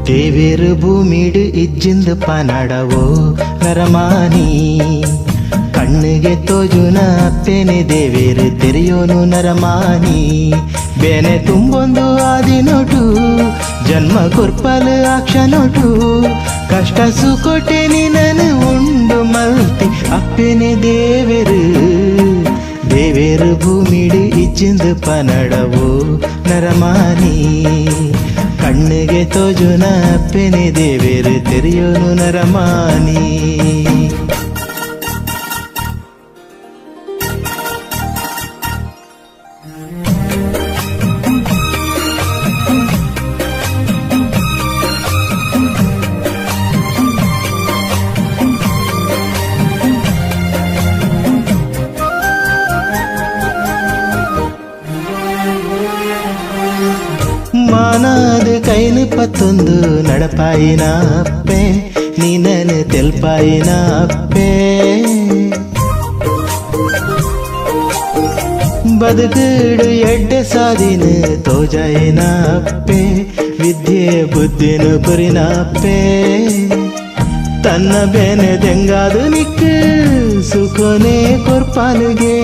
ದೇವೇರು ಭೂಮಿಡು ಇಜ್ಜಿಂದ ಪನಡವೋ ನರಮಾನಿ ಕಣ್ಣಿಗೆ ತೋಜುನ ಅಪ್ಪೆನೆ ದೇವೇರು ತೆರೆಯೋನು ನರಮಾನಿ ಬೇನೆ ತುಂಬೊಂದು ಆದಿನೋಟು ಜನ್ಮ ಕೊರ್ಪಲು ಅಕ್ಷನೋಟು ಕಷ್ಟ ಸುಕೋಟೆ ನಿನನು ಉಂಡು ಮಲ್ತಿ ಅಪ್ಪೆನೆ ದೇವೇರು ದೇವೇರು ಭೂಮಿಡು ಇಜ್ಜಿಂದ ಪನಡವೋ ನರಮಾನಿ ಕಣ್ಣಿಗೆ ತೋಜುನ ಅಪ್ಪೆನೆ ದೇವೇರು ತೆರೆಯೋನು ನರಮಾನಿ ಮಾನಾದ ಕೈನು ಪತ್ತೊಂದು ನಡಪಾಯಿನ ಅಪ್ಪೆ ನೀನನು ತೆಲ್ಪಾಯಿನ ಅಪ್ಪೆ ಬದುಕುಡು ಎಡ್ಡೆ ಸಾದಿನ ತೋಜಾಯಿನ ಅಪ್ಪೆ ವಿದ್ಯೆ ಬುದ್ಧಿನು ಕುರಿನ ಅಪ್ಪೆ ತನ್ನ ಬೇನೆ ದೆಂಗಾದು ನಿಕ್ಕು ಸುಖೋನೆ ಕೊರ್ಪಾನುಗೆ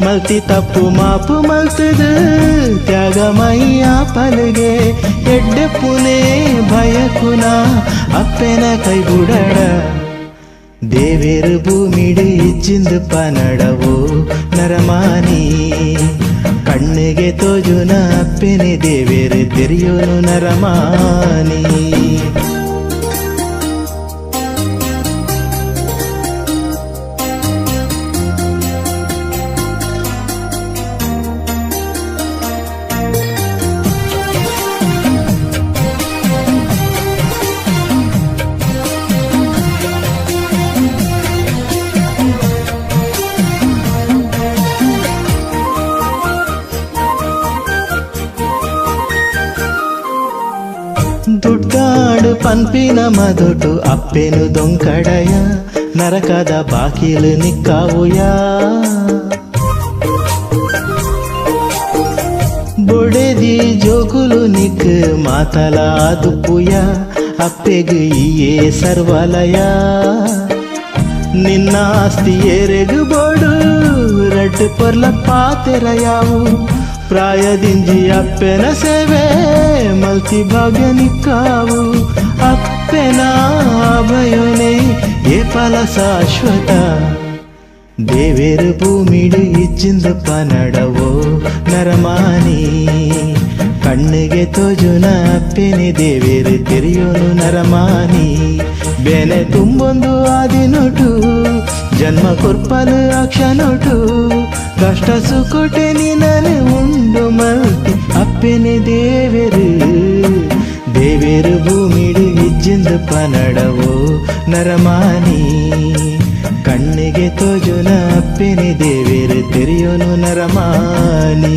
ಮಲ್ತಿ ತಪ್ಪು ಮಾಪು ಮಲ್ತದ ತ್ಯಾಗಮಯ್ಯ ಪಲಗೆ ಎಡ್ಡೆ ಪುನೇ ಭಯಕುನ ಅಪ್ಪೆನ ಕೈಗುಡಡ ದೇವೇರು ಭೂಮಿಡು ಇಜ್ಜಿಂದು ಪನಡವೋ ನರಮಾನಿ ಕಣ್ಣಿಗೆ ತೋಜುನ ಅಪ್ಪೆನೆ ದೇವೇರು ತೆರೆಯೋನು ನರಮಾನಿ ದುಡ್ಡಾಡು ಪನ್ಪಿನ ಮದೊಟು ಅಪ್ಪೆನು ದೊಂಕಡಯ ನರಕದ ಬಾಕಿಲು ನಿಕ್ಕಾವುಯ ಬೊಡೆದಿ ಜೋಗುಲು ನಿಕ್ ಮಾತಲಾದುಪುಯ ಅಪ್ಪೆಗು ಈಯೇ ಸರ್ವಲಯ ನಿನ್ನ ಆಸ್ತಿ ಏರೆಗು ಬೋಡು ರಡ್ಡು ಪೊರ್ಲ ಪಾತೆರಯಾವು ಪ್ರಾಯದಿಂಜಿ ಅಪ್ಪೆನ ಸೇವೆ ಮಲ್ತಿ ಭಾಗ್ಯ ನಿಕ್ಕಾವು ಅಪ್ಪೆನ ಅಭಯೋನೆ ಏ ಫಲ ಶಾಶ್ವತ ದೇವೇರು ಭೂಮಿಡು ಇಜ್ಜಿಂದು ಪನಡವೋ ನರಮಾನಿ ಕಣ್ಣಿಗೆ ತೋಜುನ ಅಪ್ಪೆನೆ ದೇವೇರು ತೆರೆಯೋನು ನರಮಾನಿ ಬೇನೆ ತುಂಬೊಂದು ಆದಿನೋಟು ಜನ್ಮ ಕೊರ್ಪಲು ಅಕ್ಷನೋಟು ಕಷ್ಟ ಸುಕೋಟೆ ನಿನನು ಉಂಡು ಮಲ್ತಿ ಅಪ್ಪೆನೆ ದೇವೇರು ದೇವೇರು ಭೂಮಿಡು ಇಜ್ಜಿಂದು ಪನಡವೋ ನರಮಾನಿ ಕಣ್ಣಿಗೆ ತೋಜುನ ಅಪ್ಪೆನೆ ದೇವೇರು ತೆರೆಯೋನು ನರಮಾನಿ